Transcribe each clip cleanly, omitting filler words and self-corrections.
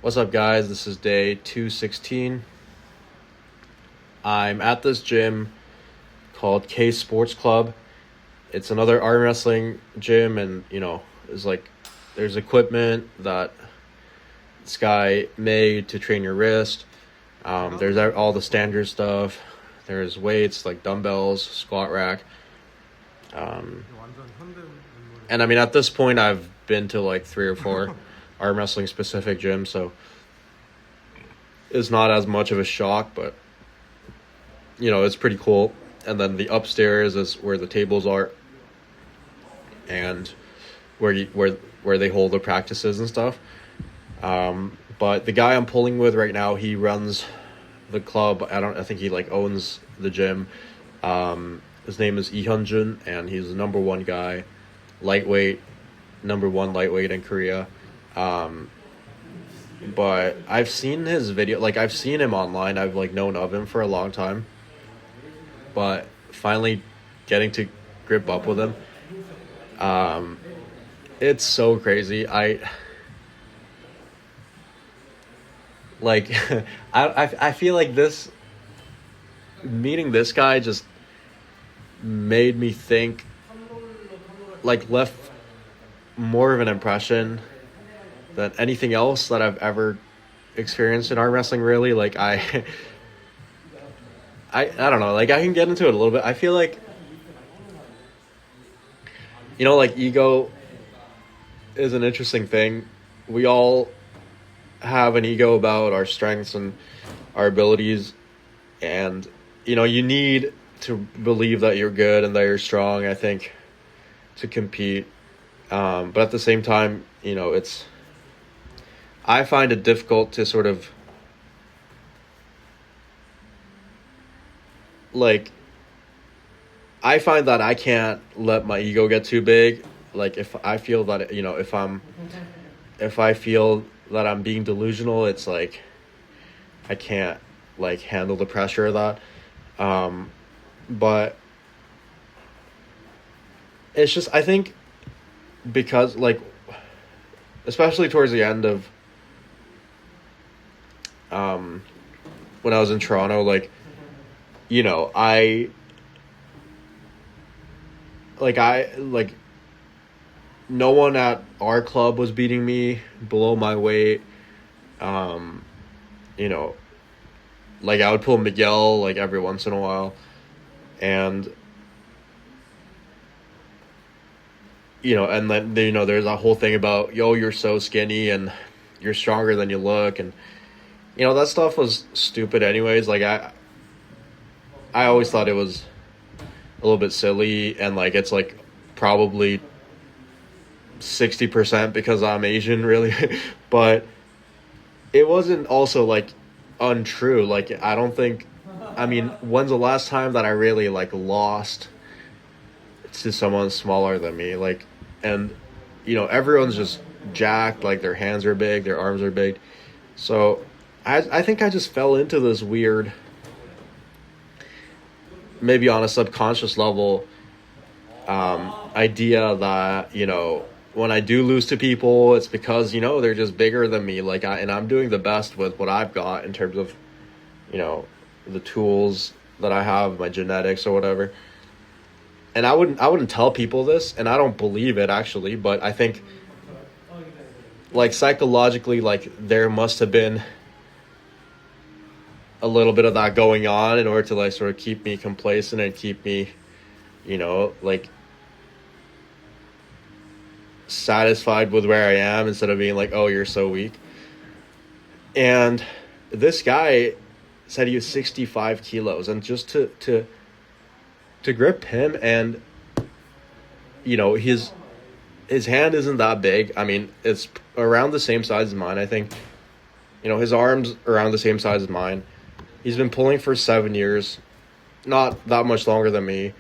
What's up, guys? This is day 216. I'm at this gym called K Sports Club. It's another arm wrestling gym, and it's like there's equipment that this guy made to train your wrist. There's all the standard stuff. There's weights like dumbbells, squat rack. And I mean, at this point, I've been to like 3 or 4 arm wrestling specific gyms, so it's not as much of a shock, but it's pretty cool. And then the upstairs is where the tables are, and where they hold the practices and stuff. But the guy I'm pulling with right now, he runs the club. I think he like owns the gym. His name is Lee Hyun-jun, and he's the number one guy, number one lightweight in Korea. But I've seen his video, like I've seen him online. I've like known of him for a long time, but finally getting to grip up with him, it's so crazy. Like I feel like meeting this guy just made me think, like left more of an impression than anything else that I've ever experienced in arm wrestling, really. Like I don't know, like I can get into it a little bit. I feel like like ego is an interesting thing. We all have an ego about our strengths and our abilities, and you need to believe that you're good and that you're strong, I think, to compete. But at the same time, I find it difficult to sort of like, I find that I can't let my ego get too big. Like if I feel that, if I feel that I'm being delusional, it's like I can't like handle the pressure of that. But it's just, I think, because like, especially towards the end of when I was in Toronto, like I no one at our club was beating me below my weight. Like I would pull Miguel like every once in a while, and and then there's a whole thing about, yo, you're so skinny and you're stronger than you look, and that stuff was stupid anyways. Like I always thought it was a little bit silly, and like it's like probably 60% because I'm Asian, really. But it wasn't also like untrue. Like I don't think, I mean, when's the last time that I really like lost to someone smaller than me? Like, and everyone's just jacked, like their hands are big, their arms are big. So I think I just fell into this weird, maybe on a subconscious level, idea that when I do lose to people, it's because they're just bigger than me. Like I'm doing the best with what I've got in terms of the tools that I have, my genetics or whatever. And I wouldn't tell people this, and I don't believe it actually, but I think like psychologically, like there must have been a little bit of that going on in order to like sort of keep me complacent and keep me like satisfied with where I am, instead of being like, oh, you're so weak. And this guy said he was 65 kilos, and just to grip him, and his hand isn't that big. I mean, it's around the same size as mine, I think. His arms around the same size as mine. He's been pulling for 7 years, not that much longer than me.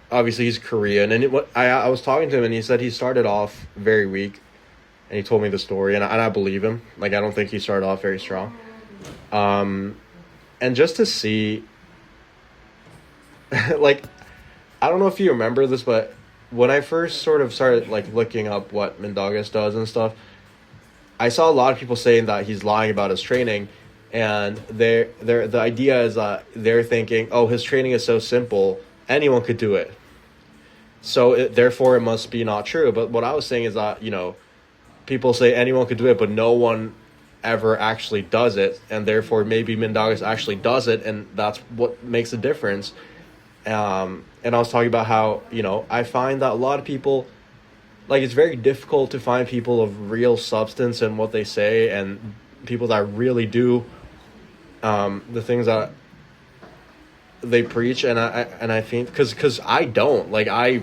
Obviously he's Korean, and I was talking to him, and he said he started off very weak, and he told me the story, and I believe him. Like I don't think he started off very strong. And just to see, like, I don't know if you remember this, but when I first sort of started like looking up what Mindaugas does and stuff, I saw a lot of people saying that he's lying about his training, and the idea is that they're thinking, oh, his training is so simple, anyone could do it. So therefore, it must be not true. But what I was saying is that, people say anyone could do it, but no one ever actually does it, and therefore maybe Mindaugas actually does it, and that's what makes a difference. And I was talking about how, I find that a lot of people, like, it's very difficult to find people of real substance in what they say, and people that really do the things that they preach. And I think because I don't like, I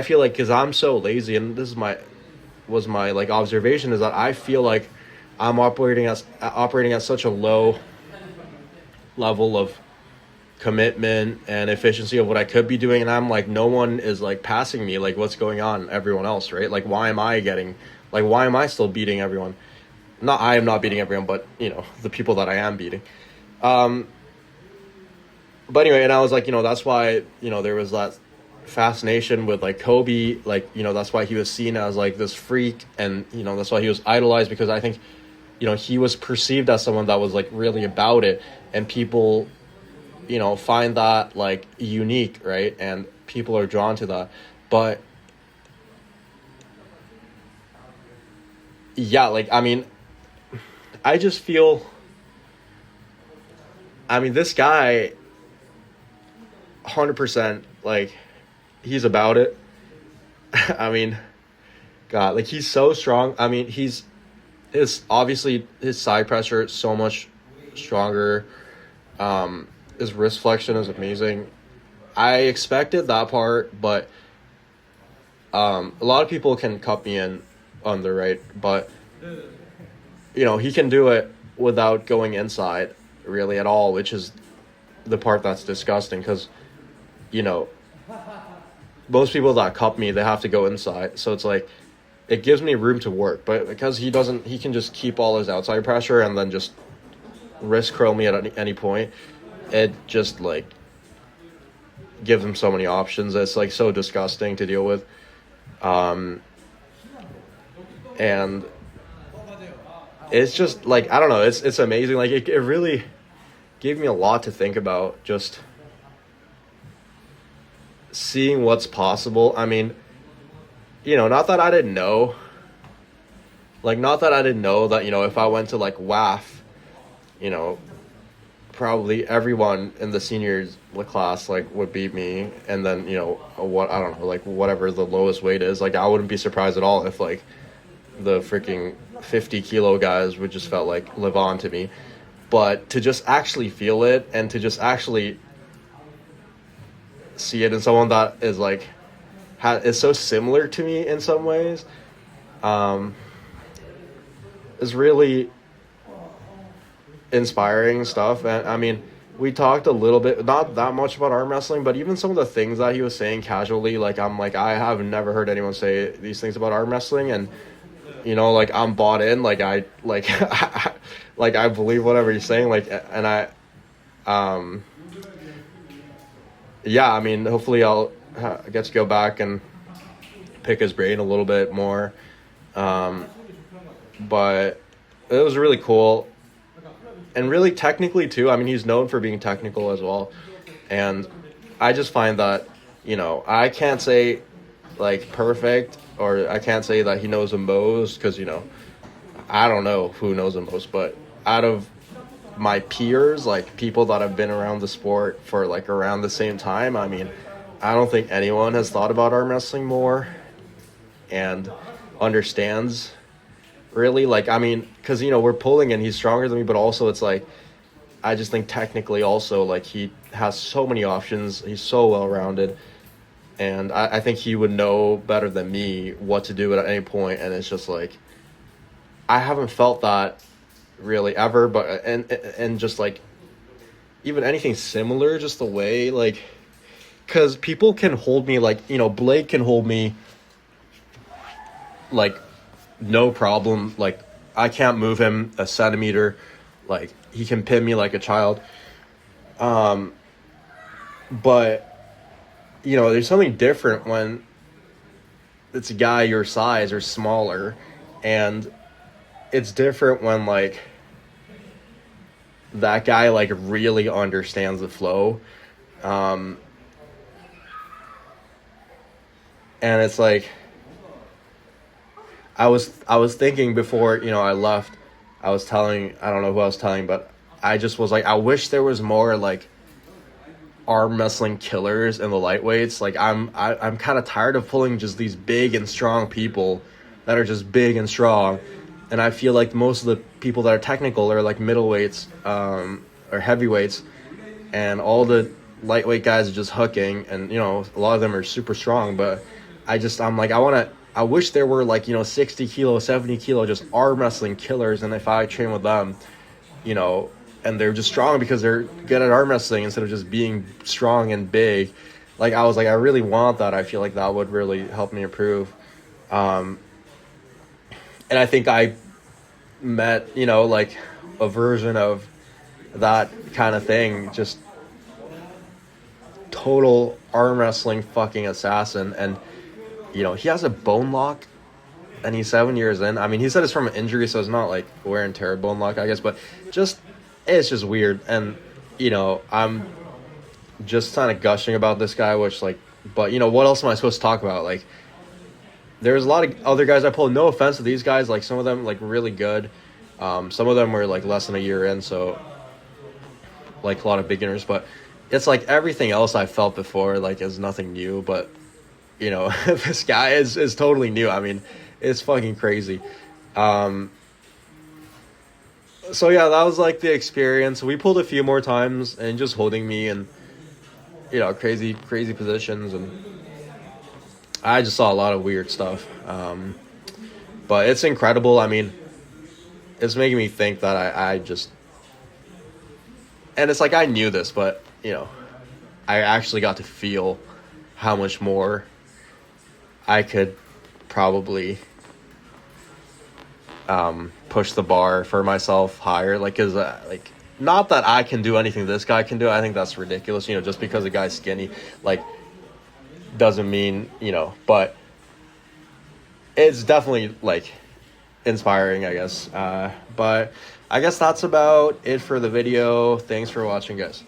feel like, because I'm so lazy, and this is my like observation, is that I feel like I'm operating at such a low level of commitment and efficiency of what I could be doing, and I'm like, no one is like passing me, like, what's going on, everyone else, right? Like, why am I still beating everyone? Not, I am not beating everyone, but the people that I am beating. But anyway, and I was like, that's why, there was that fascination with like Kobe, like, that's why he was seen as like this freak, and that's why he was idolized, because I think he was perceived as someone that was like really about it, and people find that like unique, right? And people are drawn to that. But yeah, like, I mean, I just feel, I mean, this guy 100%, like, he's about it. I mean, God, like, he's so strong. I mean, obviously his side pressure is so much stronger. His wrist flexion is amazing. I expected that part, but a lot of people can cut me in on the right, but he can do it without going inside really at all, which is the part that's disgusting, because most people that cup me, they have to go inside, so it's like, it gives me room to work. But because he can just keep all his outside pressure and then just wrist curl me at any point. It just like gives him so many options. It's like so disgusting to deal with. And it's just like, I don't know, it's amazing. Like, it really gave me a lot to think about, just seeing what's possible. I mean, not that I didn't know. Like, not that I didn't know that, if I went to like WAF, probably everyone in the seniors class like would beat me, and then what, I don't know, like, whatever the lowest weight is, like, I wouldn't be surprised at all if like the freaking 50 kilo guys would just felt like live on to me. But to just actually feel it, and to just actually see it in someone that is like is so similar to me in some ways, is really inspiring stuff. And I mean, we talked a little bit, not that much about arm wrestling, but even some of the things that he was saying casually, like, I'm like, I have never heard anyone say these things about arm wrestling, and like, I'm bought in, like, I like like, I believe whatever he's saying, like, and I yeah, I mean, hopefully I'll get to go back and pick his brain a little bit more. But it was really cool. And really technically too. I mean, he's known for being technical as well. And I just find that, I can't say like perfect, or I can't say that he knows the most, because, I don't know who knows the most, but out of my peers, like people that have been around the sport for like around the same time, I mean, I don't think anyone has thought about arm wrestling more and understands really, like, I mean, because we're pulling and he's stronger than me, but also it's like, I just think technically also, like, he has so many options, he's so well rounded, and I think he would know better than me what to do at any point. And it's just like, I haven't felt that really ever, but and just like even anything similar, just the way, like, because people can hold me, like, Blake can hold me like no problem, like, I can't move him a centimeter, like, he can pin me like a child, but there's something different when it's a guy your size or smaller, and it's different when like that guy like really understands the flow. Um, and it's like I was thinking before, I left, I don't know who I was telling, but I just was like, I wish there was more like arm wrestling killers in the lightweights. Like I'm kind of tired of pulling just these big and strong people that are just big and strong, and I feel like most of the people that are technical are like middleweights, or heavyweights, and all the lightweight guys are just hooking, and a lot of them are super strong, but I'm like, I wish there were like 60 kilo, 70 kilo just arm wrestling killers, and if I train with them, you know and they're just strong because they're good at arm wrestling instead of just being strong and big. Like I was like, I really want that. I feel like that would really help me improve. um and I think I met like a version of that kind of thing, just total arm wrestling fucking assassin. And he has a bone lock, and he's 7 years in. I mean, he said it's from an injury, so it's not like wear and tear bone lock, I guess, but just it's just weird. And I'm just kind of gushing about this guy, which like, but what else am I supposed to talk about? Like, there's a lot of other guys I pulled. No offense to these guys, like some of them like really good. Some of them were like less than a year in, so like a lot of beginners. But it's like everything else I felt before like is nothing new. But this guy is totally new. I mean, it's fucking crazy. So yeah, that was like the experience. We pulled a few more times and just holding me in crazy positions, and I just saw a lot of weird stuff. But it's incredible. I mean, it's making me think that I just, and it's like I knew this, but I actually got to feel how much more I could probably push the bar for myself higher. Like, cause like, not that I can do anything this guy can do. I think that's ridiculous. Just because a guy's skinny, like, doesn't mean But it's definitely like inspiring, I guess. But I guess that's about it for the video. Thanks for watching, guys.